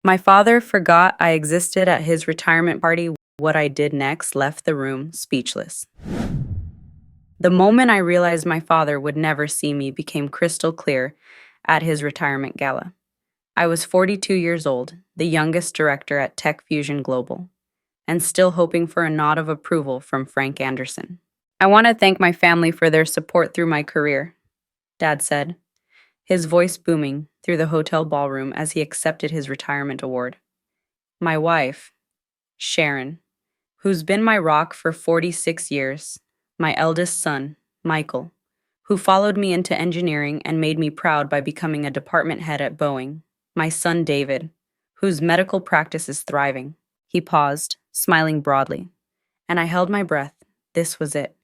My father forgot I existed at his retirement party. What I did next left the room speechless. The moment I realized my father would never see me became crystal clear at his retirement gala. I was 42 years old, the youngest director at Tech Fusion Global, and still hoping for a nod of approval from Frank Anderson. I want to thank my family for their support through my career, Dad said, his voice booming through the hotel ballroom as he accepted his retirement award. My wife, Sharon, who's been my rock for 46 years, my eldest son, Michael, who followed me into engineering and made me proud by becoming a department head at Boeing, my son David, whose medical practice is thriving. He paused, smiling broadly, and I held my breath. This was it.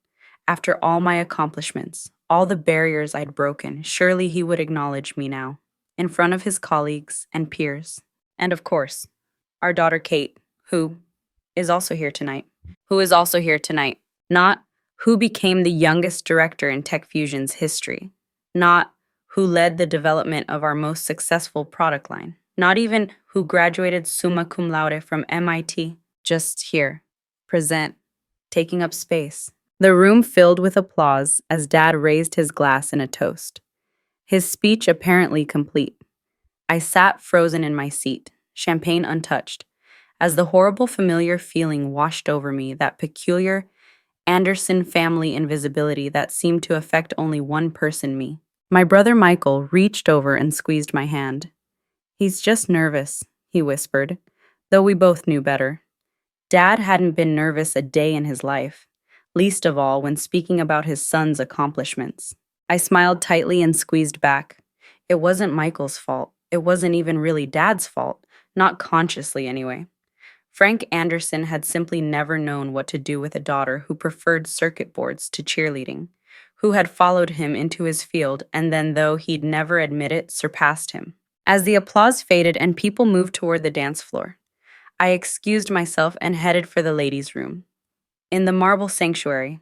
After all my accomplishments, all the barriers I'd broken, surely he would acknowledge me now, in front of his colleagues and peers. And of course, our daughter Kate, who is also here tonight. Not who became the youngest director in Tech Fusion's history. Not who led the development of our most successful product line. Not even who graduated summa cum laude from MIT. Just here, present, taking up space. The room filled with applause as Dad raised his glass in a toast. His speech apparently complete. I sat frozen in my seat, champagne untouched, as the horrible familiar feeling washed over me, that peculiar Anderson family invisibility that seemed to affect only one person, me. My brother Michael reached over and squeezed my hand. He's just nervous, he whispered, though we both knew better. Dad hadn't been nervous a day in his life, least of all when speaking about his son's accomplishments. I smiled tightly and squeezed back. It wasn't Michael's fault. It wasn't even really Dad's fault, not consciously anyway. Frank Anderson had simply never known what to do with a daughter who preferred circuit boards to cheerleading, who had followed him into his field and then, though he'd never admit it, surpassed him. As the applause faded and people moved toward the dance floor, I excused myself and headed for the ladies' room. In the marble sanctuary,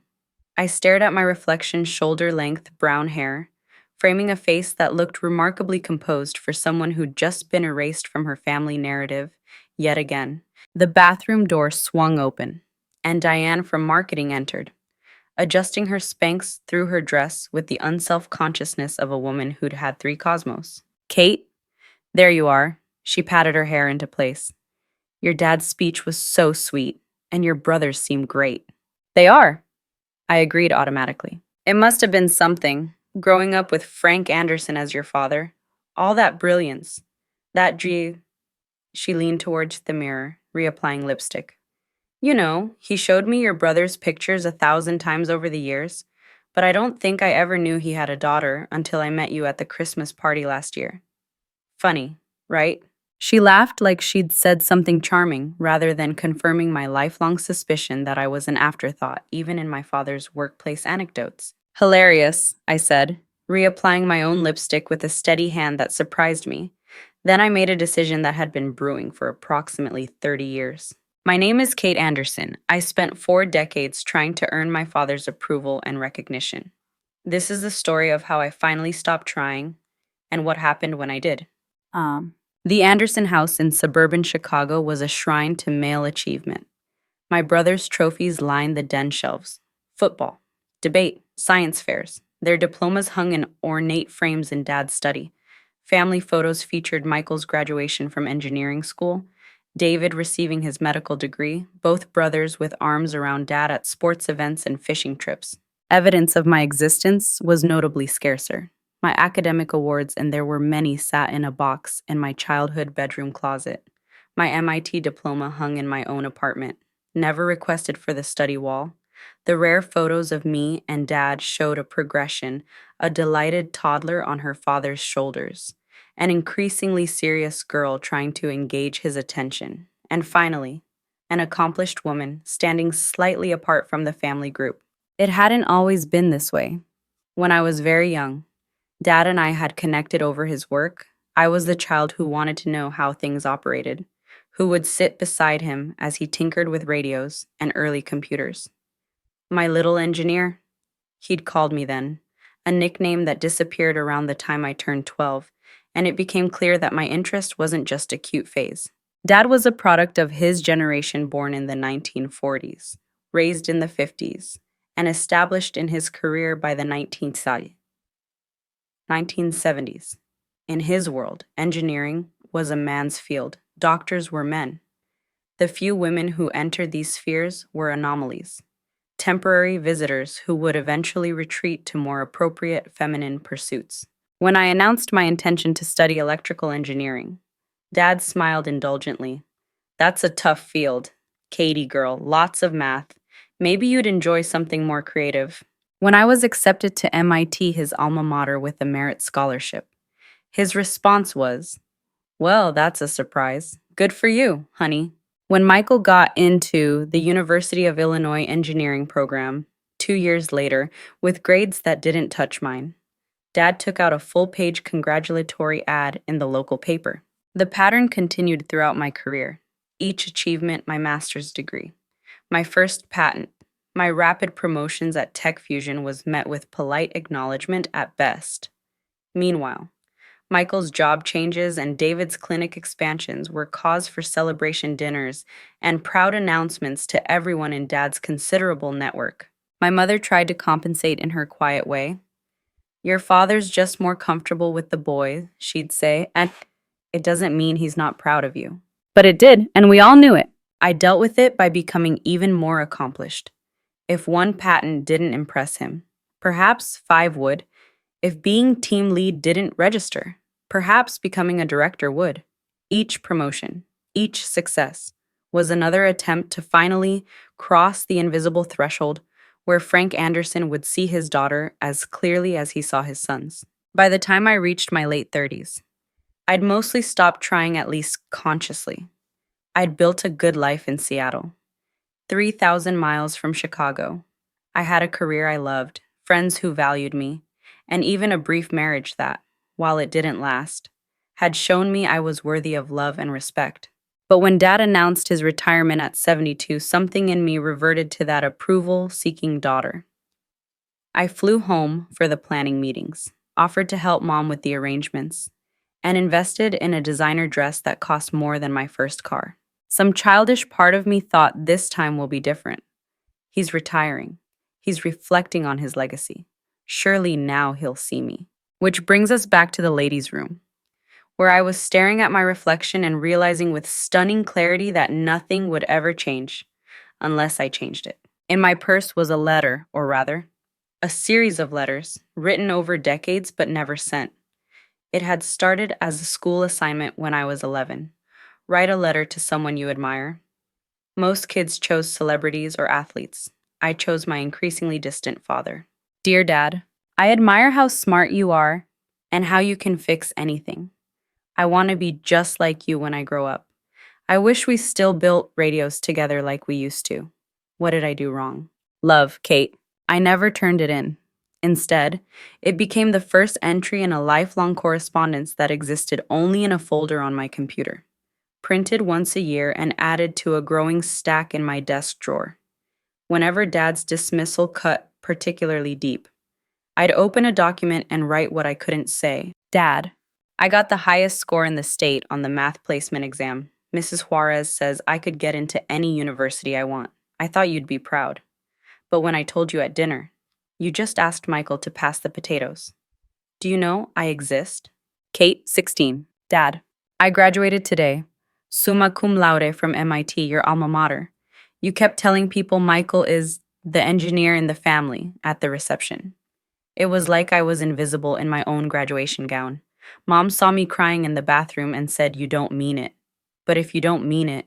I stared at my reflection's shoulder-length brown hair, framing a face that looked remarkably composed for someone who'd just been erased from her family narrative yet again. The bathroom door swung open, and Diane from marketing entered, adjusting her Spanx through her dress with the unself-consciousness of a woman who'd had 3 Cosmos. Kate, there you are. She patted her hair into place. Your dad's speech was so sweet, and your brothers seem great. They are, I agreed automatically. It must have been something, growing up with Frank Anderson as your father. All that brilliance, that She leaned towards the mirror, reapplying lipstick. You know, he showed me your brother's pictures 1,000 times over the years, but I don't think I ever knew he had a daughter until I met you at the Christmas party last year. Funny, right? She laughed like she'd said something charming, rather than confirming my lifelong suspicion that I was an afterthought, even in my father's workplace anecdotes. Hilarious, I said, reapplying my own lipstick with a steady hand that surprised me. Then I made a decision that had been brewing for approximately 30 years. My name is Kate Anderson. I spent 4 decades trying to earn my father's approval and recognition. This is the story of how I finally stopped trying and what happened when I did. The Anderson house in suburban Chicago was a shrine to male achievement. My brother's trophies lined the den shelves. Football, debate, science fairs. Their diplomas hung in ornate frames in Dad's study. Family photos featured Michael's graduation from engineering school, David receiving his medical degree, both brothers with arms around Dad at sports events and fishing trips. Evidence of my existence was notably scarcer. My academic awards, and there were many, sat in a box in my childhood bedroom closet. My MIT diploma hung in my own apartment, never requested for the study wall. The rare photos of me and Dad showed a progression, a delighted toddler on her father's shoulders, an increasingly serious girl trying to engage his attention, and finally, an accomplished woman standing slightly apart from the family group. It hadn't always been this way. When I was very young, Dad and I had connected over his work. I was the child who wanted to know how things operated, who would sit beside him as he tinkered with radios and early computers. My little engineer, he'd called me then, a nickname that disappeared around the time I turned 12, and it became clear that my interest wasn't just a cute phase. Dad was a product of his generation, born in the 1940s, raised in the 50s, and established in his career by the 1970s. In his world, engineering was a man's field. Doctors were men. The few women who entered these spheres were anomalies, temporary visitors who would eventually retreat to more appropriate feminine pursuits. When I announced my intention to study electrical engineering, Dad smiled indulgently. That's a tough field. Katie girl, lots of math. Maybe you'd enjoy something more creative. When I was accepted to MIT, his alma mater, with a merit scholarship, his response was, "Well, that's a surprise. Good for you, honey." When Michael got into the University of Illinois engineering program 2 years later with grades that didn't touch mine, Dad took out a full-page congratulatory ad in the local paper. The pattern continued throughout my career. Each achievement, my master's degree, my first patent, my rapid promotions at Tech Fusion, was met with polite acknowledgement at best. Meanwhile, Michael's job changes and David's clinic expansions were cause for celebration dinners and proud announcements to everyone in Dad's considerable network. My mother tried to compensate in her quiet way. "Your father's just more comfortable with the boy," she'd say, "and it doesn't mean he's not proud of you." But it did, and we all knew it. I dealt with it by becoming even more accomplished. If one patent didn't impress him, perhaps 5 would. If being team lead didn't register, perhaps becoming a director would. Each promotion, each success, was another attempt to finally cross the invisible threshold where Frank Anderson would see his daughter as clearly as he saw his sons. By the time I reached my late 30s, I'd mostly stopped trying, at least consciously. I'd built a good life in Seattle, 3,000 miles from Chicago. I had a career I loved, friends who valued me, and even a brief marriage that, while it didn't last, had shown me I was worthy of love and respect. But when Dad announced his retirement at 72, something in me reverted to that approval-seeking daughter. I flew home for the planning meetings, offered to help Mom with the arrangements, and invested in a designer dress that cost more than my first car. Some childish part of me thought, this time will be different. He's retiring. He's reflecting on his legacy. Surely now he'll see me. Which brings us back to the ladies' room, where I was staring at my reflection and realizing with stunning clarity that nothing would ever change unless I changed it. In my purse was a letter, or rather, a series of letters written over decades but never sent. It had started as a school assignment when I was 11. Write a letter to someone you admire. Most kids chose celebrities or athletes. I chose my increasingly distant father. Dear Dad, I admire how smart you are and how you can fix anything. I want to be just like you when I grow up. I wish we still built radios together like we used to. What did I do wrong? Love, Kate. I never turned it in. Instead, it became the first entry in a lifelong correspondence that existed only in a folder on my computer, printed once a year and added to a growing stack in my desk drawer. Whenever Dad's dismissal cut particularly deep, I'd open a document and write what I couldn't say. Dad, I got the highest score in the state on the math placement exam. Mrs. Juarez says I could get into any university I want. I thought you'd be proud. But when I told you at dinner, you just asked Michael to pass the potatoes. Do you know I exist? Kate, 16. Dad, I graduated today, summa cum laude from MIT, your alma mater. You kept telling people Michael is the engineer in the family at the reception. It was like I was invisible in my own graduation gown. Mom saw me crying in the bathroom and said, "You don't mean it." But if you don't mean it,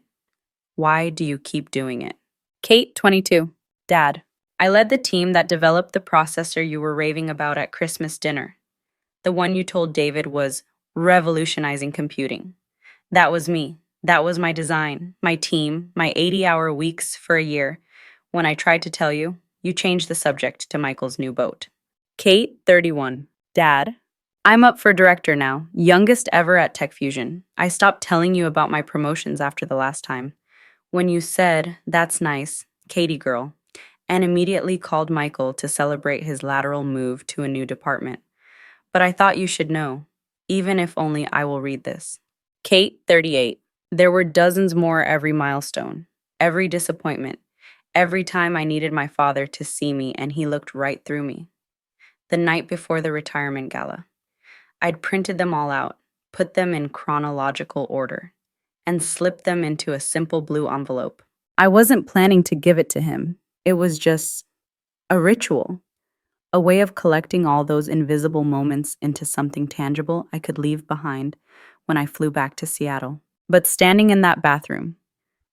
why do you keep doing it? Kate, 22. Dad, I led the team that developed the processor you were raving about at Christmas dinner. The one you told David was revolutionizing computing. That was me. That was my design, my team, my 80-hour weeks for a year. When I tried to tell you, you changed the subject to Michael's new boat. Kate, 31. Dad, I'm up for director now, youngest ever at Tech Fusion. I stopped telling you about my promotions after the last time, when you said, "That's nice, Katie girl," and immediately called Michael to celebrate his lateral move to a new department. But I thought you should know. even if only I will read this. Kate, 38. There were dozens more every milestone, every disappointment, every time I needed my father to see me and he looked right through me. The night before the retirement gala, I'd printed them all out, put them in chronological order, and slipped them into a simple blue envelope. I wasn't planning to give it to him. It was just a ritual, a way of collecting all those invisible moments into something tangible I could leave behind when I flew back to Seattle. But standing in that bathroom,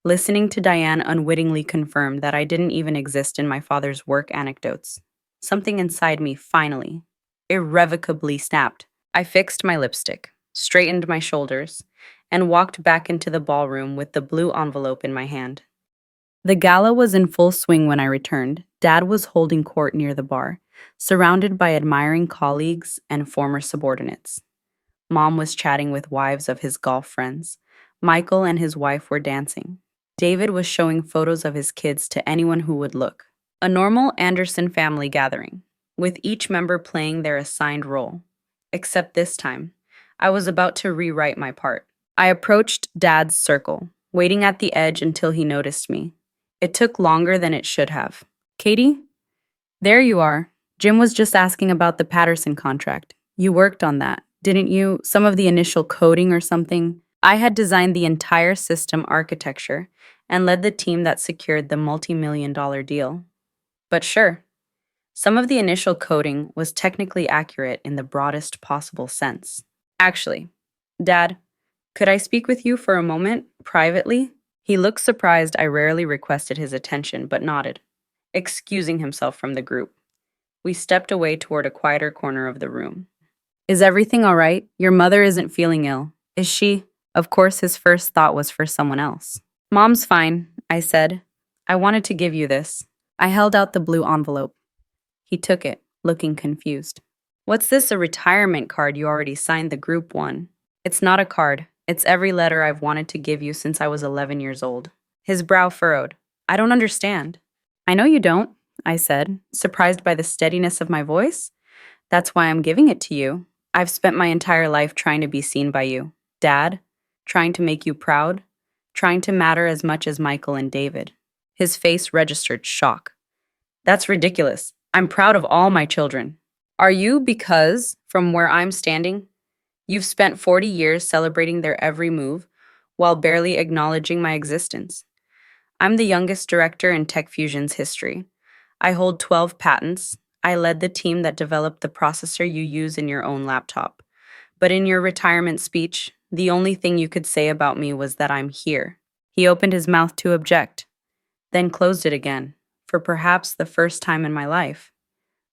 listening to Diane unwittingly confirm that I didn't even exist in my father's work anecdotes, something inside me finally, irrevocably snapped. I fixed my lipstick, straightened my shoulders, and walked back into the ballroom with the blue envelope in my hand. The gala was in full swing when I returned. Dad was holding court near the bar, surrounded by admiring colleagues and former subordinates. Mom was chatting with wives of his golf friends. Michael and his wife were dancing. David was showing photos of his kids to anyone who would look. A normal Anderson family gathering, with each member playing their assigned role. Except this time, I was about to rewrite my part. I approached Dad's circle, waiting at the edge until he noticed me. It took longer than it should have. Katie? There you are. Jim was just asking about the Patterson contract. You worked on that, didn't you? Some of the initial coding or something? I had designed the entire system architecture and led the team that secured the multi-million-dollar deal. But sure, some of the initial coding was technically accurate in the broadest possible sense. Actually, Dad, could I speak with you for a moment, privately? He looked surprised I rarely requested his attention, but nodded, excusing himself from the group. We stepped away toward a quieter corner of the room. Is everything all right? Your mother isn't feeling ill, is she? Of course, his first thought was for someone else. Mom's fine, I said. I wanted to give you this. I held out the blue envelope. He took it, looking confused. What's this, a retirement card you already signed the group one? It's not a card. It's every letter I've wanted to give you since I was 11 years old. His brow furrowed. I don't understand. I know you don't, I said, surprised by the steadiness of my voice. That's why I'm giving it to you. I've spent my entire life trying to be seen by you, Dad, trying to make you proud, trying to matter as much as Michael and David. His face registered shock. That's ridiculous. I'm proud of all my children. Are you? Because, from where I'm standing, you've spent 40 years celebrating their every move while barely acknowledging my existence. I'm the youngest director in Tech Fusion's history. I hold 12 patents. I led the team that developed the processor you use in your own laptop. But in your retirement speech, the only thing you could say about me was that I'm here. He opened his mouth to object, then closed it again, for perhaps the first time in my life.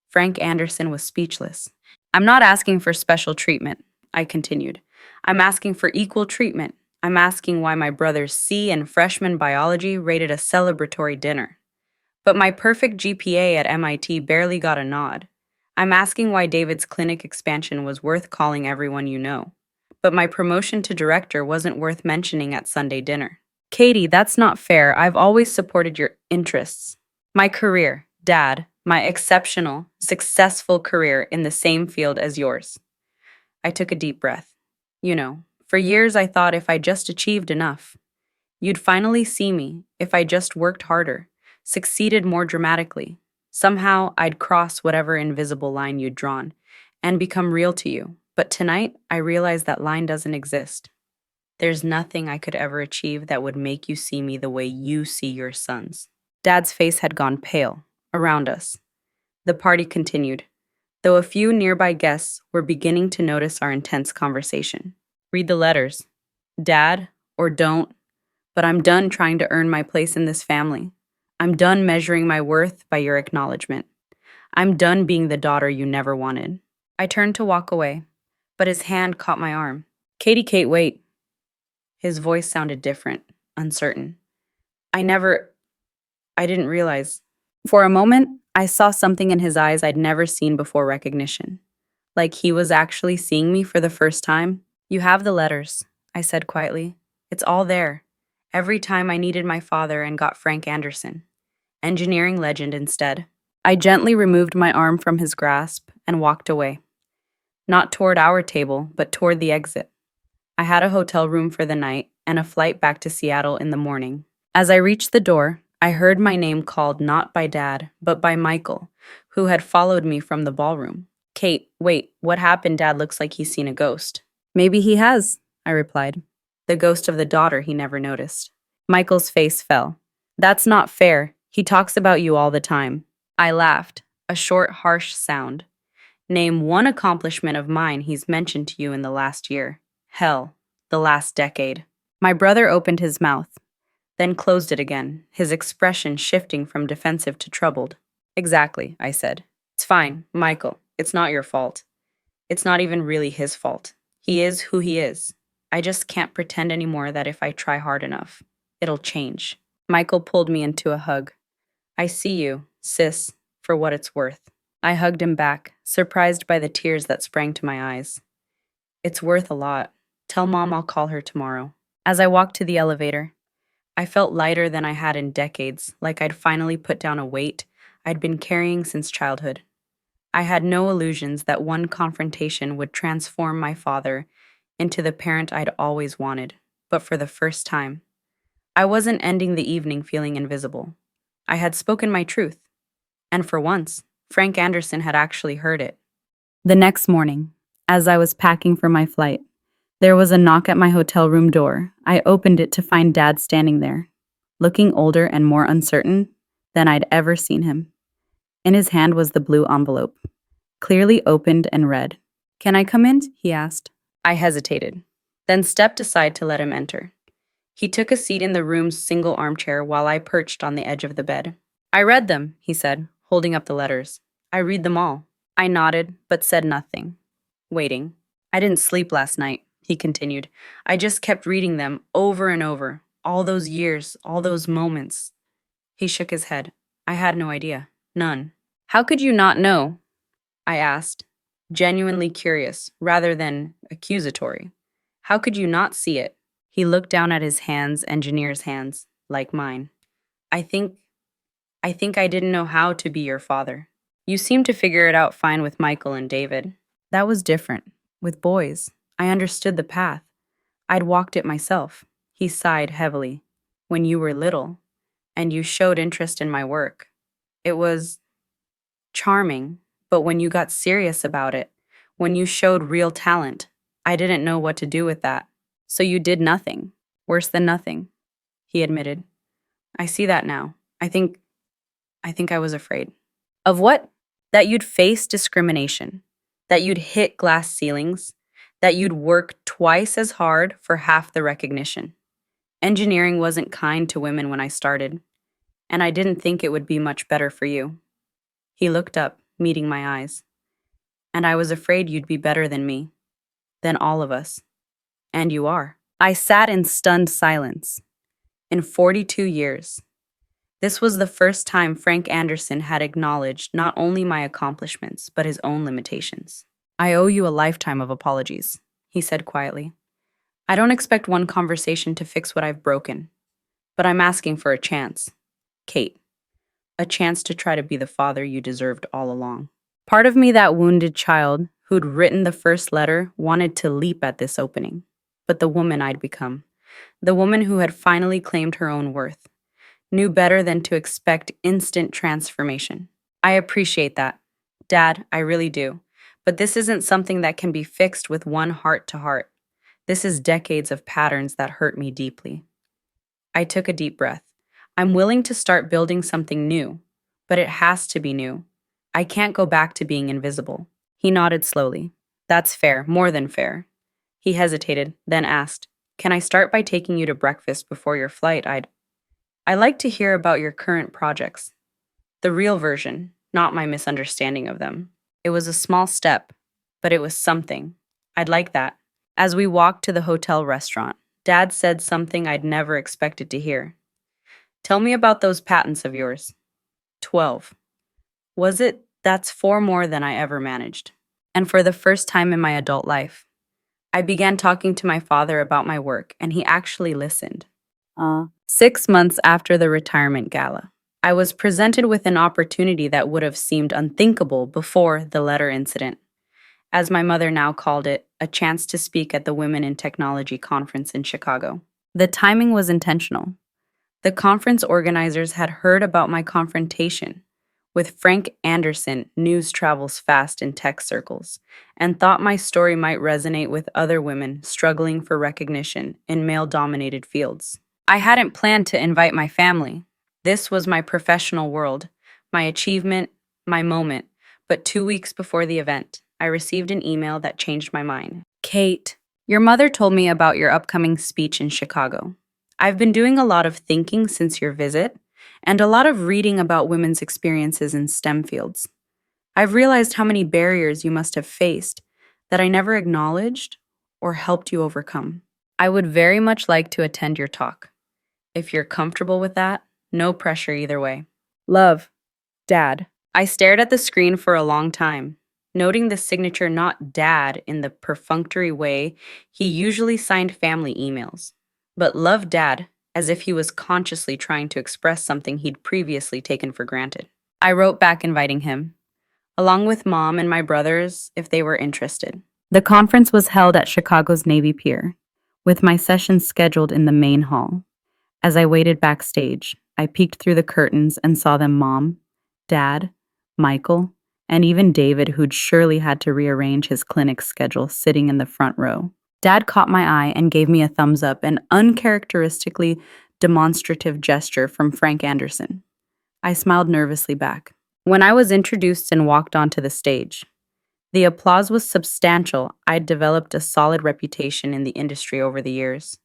Frank Anderson was speechless. I'm not asking for special treatment, I continued. I'm asking for equal treatment. I'm asking why my brother's C and freshman biology rated a celebratory dinner. But my perfect GPA at MIT barely got a nod. I'm asking why David's clinic expansion was worth calling everyone you know. But my promotion to director wasn't worth mentioning at Sunday dinner. Katie, that's not fair. I've always supported your interests. My career, Dad, my exceptional, successful career in the same field as yours. I took a deep breath. You know, for years I thought if I just achieved enough, you'd finally see me if I just worked harder, succeeded more dramatically. Somehow I'd cross whatever invisible line you'd drawn and become real to you. But tonight I realized that line doesn't exist. There's nothing I could ever achieve that would make you see me the way you see your sons. Dad's face had gone pale around us. The party continued, though a few nearby guests were beginning to notice our intense conversation. Read the letters. Dad, or don't, but I'm done trying to earn my place in this family. I'm done measuring my worth by your acknowledgement. I'm done being the daughter you never wanted. I turned to walk away, but his hand caught my arm. Katie, Kate, wait. His voice sounded different, uncertain. I didn't realize. For a moment, I saw something in his eyes I'd never seen before recognition. Like he was actually seeing me for the first time. You have the letters, I said quietly. It's all there. Every time I needed my father and got Frank Anderson. Engineering legend instead. I gently removed my arm from his grasp and walked away. Not toward our table, but toward the exit. I had a hotel room for the night and a flight back to Seattle in the morning. As I reached the door, I heard my name called not by Dad, but by Michael, who had followed me from the ballroom. Kate, wait, what happened? Dad looks like he's seen a ghost. Maybe he has, I replied. The ghost of the daughter he never noticed. Michael's face fell. That's not fair. He talks about you all the time. I laughed, a short, harsh sound. Name one accomplishment of mine he's mentioned to you in the last year. Hell, the last decade. My brother opened his mouth, then closed it again, his expression shifting from defensive to troubled. Exactly, I said. It's fine, Michael. It's not your fault. It's not even really his fault. He is who he is. I just can't pretend anymore that if I try hard enough, it'll change. Michael pulled me into a hug. I see you, sis, for what it's worth. I hugged him back, surprised by the tears that sprang to my eyes. It's worth a lot. Tell Mom I'll call her tomorrow. As I walked to the elevator, I felt lighter than I had in decades, like I'd finally put down a weight I'd been carrying since childhood. I had no illusions that one confrontation would transform my father into the parent I'd always wanted, but for the first time, I wasn't ending the evening feeling invisible. I had spoken my truth, and for once, Frank Anderson had actually heard it. The next morning, as I was packing for my flight, there was a knock at my hotel room door. I opened it to find Dad standing there, looking older and more uncertain than I'd ever seen him. In his hand was the blue envelope, clearly opened and read. "Can I come in?" he asked. I hesitated, then stepped aside to let him enter. He took a seat in the room's single armchair while I perched on the edge of the bed. "I read them," he said, holding up the letters. "I read them all." I nodded, but said nothing, waiting. "I didn't sleep last night," he continued. "I just kept reading them over and over. All those years, all those moments." He shook his head. I had no idea. None. "How could you not know?" I asked, genuinely curious rather than accusatory. "How could you not see it?" He looked down at his hands, engineer's hands, like mine. I think I didn't know how to be your father. You seemed to figure it out fine with Michael and David. That was different. With boys, I understood the path. I'd walked it myself." He sighed heavily. "When you were little, and you showed interest in my work, it was charming, but when you got serious about it, when you showed real talent, I didn't know what to do with that. So you did nothing. Worse than nothing," he admitted. "I see that now. I think I was afraid." "Of what?" "That you'd face discrimination, that you'd hit glass ceilings, that you'd work twice as hard for half the recognition. Engineering wasn't kind to women when I started, and I didn't think it would be much better for you." He looked up, meeting my eyes. "And I was afraid you'd be better than me, than all of us. And you are." I sat in stunned silence. In 42 years, this was the first time Frank Anderson had acknowledged not only my accomplishments, but his own limitations. "I owe you a lifetime of apologies," he said quietly. "I don't expect one conversation to fix what I've broken, but I'm asking for a chance. Kate, a chance to try to be the father you deserved all along." Part of me, that wounded child who'd written the first letter, wanted to leap at this opening. But the woman I'd become, the woman who had finally claimed her own worth, knew better than to expect instant transformation. "I appreciate that, Dad, I really do. But this isn't something that can be fixed with one heart to heart. This is decades of patterns that hurt me deeply." I took a deep breath. "I'm willing to start building something new, but it has to be new. I can't go back to being invisible." He nodded slowly. "That's fair, more than fair." He hesitated, then asked, "Can I start by taking you to breakfast before your flight? I'd like to hear about your current projects. The real version, not my misunderstanding of them." It was a small step, but it was something. I'd like that. As we walked to the hotel restaurant, Dad said something I'd never expected to hear. "Tell me about those patents of yours." 12. Was it? That's 4 more than I ever managed. And for the first time in my adult life, I began talking to my father about my work, and he actually listened. 6 months after the retirement gala, I was presented with an opportunity that would have seemed unthinkable before the letter incident. as my mother now called it, a chance to speak at the Women in Technology conference in Chicago. The timing was intentional. The conference organizers had heard about my confrontation with Frank Anderson, news travels fast in tech circles, and thought my story might resonate with other women struggling for recognition in male-dominated fields. I hadn't planned to invite my family. This was my professional world, my achievement, my moment, but 2 weeks before the event, I received an email that changed my mind. Kate, your mother told me about your upcoming speech in Chicago. I've been doing a lot of thinking since your visit, and a lot of reading about women's experiences in STEM fields. I've realized how many barriers you must have faced that I never acknowledged or helped you overcome. I would very much like to attend your talk. If you're comfortable with that, no pressure either way. Love, Dad. I stared at the screen for a long time, noting the signature not Dad in the perfunctory way he usually signed family emails, but Love Dad as if he was consciously trying to express something he'd previously taken for granted. I wrote back inviting him, along with Mom and my brothers if they were interested. The conference was held at Chicago's Navy Pier, with my session scheduled in the main hall. As I waited backstage, I peeked through the curtains and saw them Mom, Dad, Michael, and even David, who'd surely had to rearrange his clinic schedule, sitting in the front row. Dad caught my eye and gave me a thumbs up, an uncharacteristically demonstrative gesture from Frank Anderson. I smiled nervously back. When I was introduced and walked onto the stage, the applause was substantial. I'd developed a solid reputation in the industry over the years,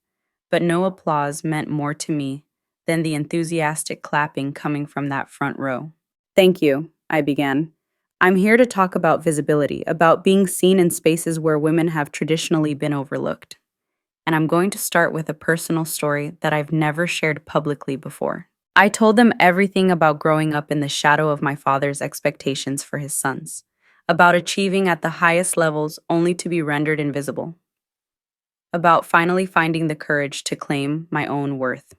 but no applause meant more to me than the enthusiastic clapping coming from that front row. Thank you, I began. I'm here to talk about visibility, about being seen in spaces where women have traditionally been overlooked. And I'm going to start with a personal story that I've never shared publicly before. I told them everything about growing up in the shadow of my father's expectations for his sons, about achieving at the highest levels only to be rendered invisible, about finally finding the courage to claim my own worth.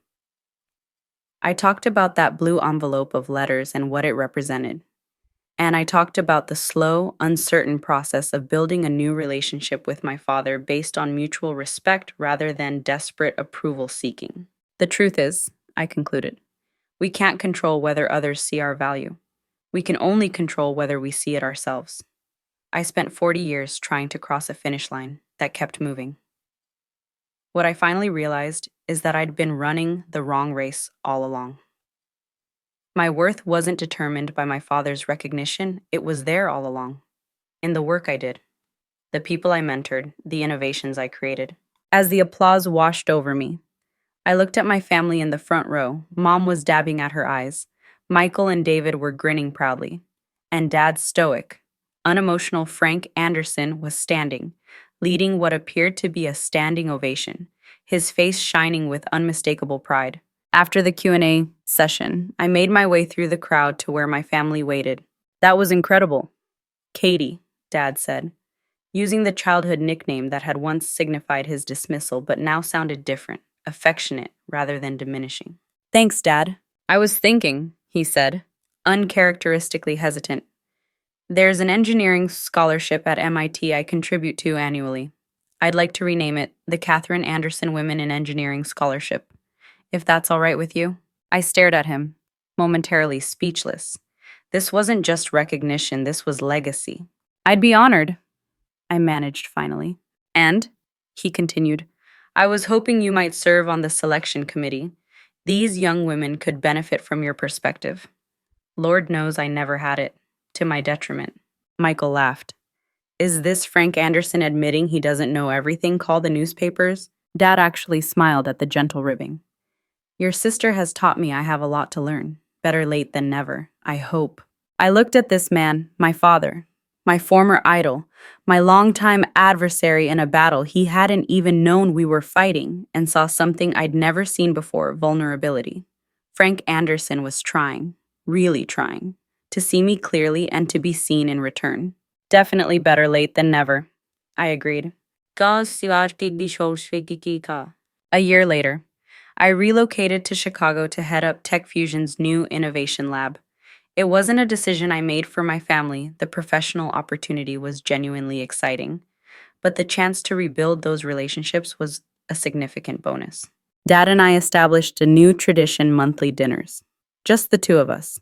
I talked about that blue envelope of letters and what it represented. And I talked about the slow, uncertain process of building a new relationship with my father based on mutual respect rather than desperate approval seeking. The truth is, I concluded, we can't control whether others see our value. We can only control whether we see it ourselves. I spent 40 years trying to cross a finish line that kept moving. What I finally realized is that I'd been running the wrong race all along. My worth wasn't determined by my father's recognition, it was there all along. In the work I did, the people I mentored, the innovations I created. As the applause washed over me, I looked at my family in the front row. Mom was dabbing at her eyes. Michael and David were grinning proudly. And Dad's stoic, unemotional Frank Anderson was standing, leading what appeared to be a standing ovation, his face shining with unmistakable pride. After the Q&A session, I made my way through the crowd to where my family waited. That was incredible, Katie, Dad said, using the childhood nickname that had once signified his dismissal but now sounded different, affectionate rather than diminishing. Thanks, Dad. I was thinking, he said, uncharacteristically hesitant. There's an engineering scholarship at MIT I contribute to annually. I'd like to rename it the Katherine Anderson Women in Engineering Scholarship. If that's all right with you. I stared at him, momentarily speechless. This wasn't just recognition, this was legacy. I'd be honored, I managed finally. And, he continued, I was hoping you might serve on the selection committee. These young women could benefit from your perspective. Lord knows I never had it, to my detriment. Michael laughed. Is this Frank Anderson admitting he doesn't know everything? Call the newspapers? Dad actually smiled at the gentle ribbing. Your sister has taught me I have a lot to learn. Better late than never, I hope. I looked at this man, my father, my former idol, my longtime adversary in a battle he hadn't even known we were fighting, and saw something I'd never seen before, vulnerability. Frank Anderson was trying, really trying, to see me clearly and to be seen in return. Definitely better late than never, I agreed. A year later, I relocated to Chicago to head up TechFusion's new innovation lab. It wasn't a decision I made for my family. The professional opportunity was genuinely exciting, but the chance to rebuild those relationships was a significant bonus. Dad and I established a new tradition: monthly dinners. Just the two of us,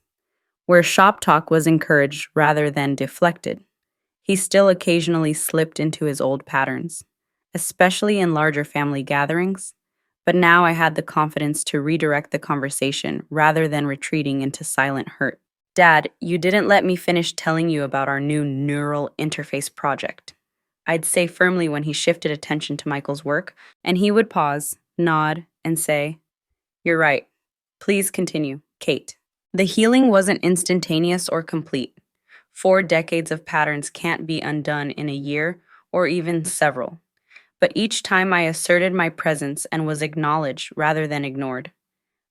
where shop talk was encouraged rather than deflected. He still occasionally slipped into his old patterns, especially in larger family gatherings, but now I had the confidence to redirect the conversation rather than retreating into silent hurt. Dad, you didn't let me finish telling you about our new neural interface project. I'd say firmly when he shifted attention to Michael's work, and he would pause, nod, and say, "You're right. Please continue, Kate." The healing wasn't instantaneous or complete. 4 decades of patterns can't be undone in a year or even several. But each time I asserted my presence and was acknowledged rather than ignored,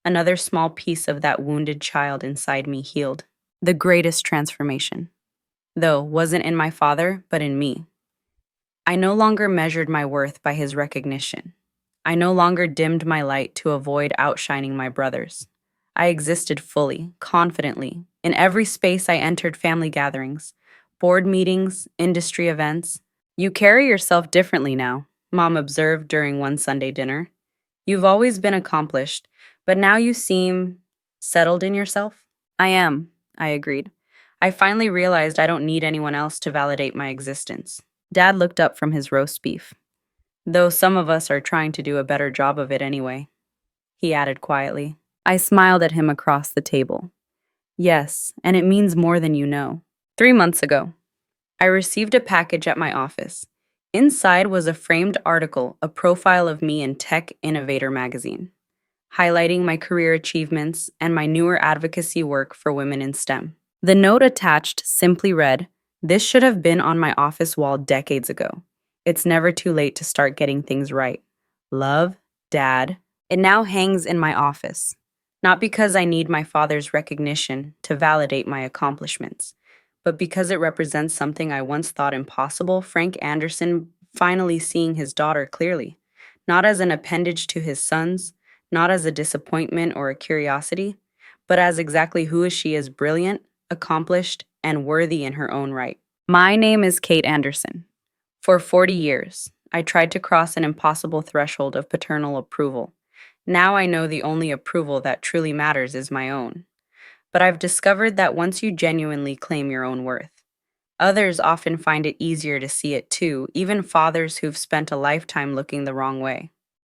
another small piece of that wounded child inside me healed. The greatest transformation, though, wasn't in my father, but in me. I no longer measured my worth by his recognition. I no longer dimmed my light to avoid outshining my brothers. I existed fully, confidently, in every space I entered: family gatherings, board meetings, industry events. "You carry yourself differently now," Mom observed during one Sunday dinner. "You've always been accomplished, but now you seem settled in yourself." "I am," I agreed. "I finally realized I don't need anyone else to validate my existence." Dad looked up from his roast beef. "Though some of us are trying to do a better job of it anyway," he added quietly. I smiled at him across the table. "Yes, and it means more than you know." 3 months ago, I received a package at my office. Inside was a framed article, a profile of me in Tech Innovator magazine, highlighting my career achievements and my newer advocacy work for women in STEM. The note attached simply read, "This should have been on my office wall decades ago. It's never too late to start getting things right. Love, Dad." It now hangs in my office, not because I need my father's recognition to validate my accomplishments, but because it represents something I once thought impossible: Frank Anderson finally seeing his daughter clearly, not as an appendage to his sons, not as a disappointment or a curiosity, but as exactly who she is: brilliant, accomplished, and worthy in her own right. My name is Kate Anderson. For 40 years, I tried to cross an impossible threshold of paternal approval. Now I know the only approval that truly matters is my own. But I've discovered that once you genuinely claim your own worth, others often find it easier to see it too, even fathers who've spent a lifetime looking the wrong way.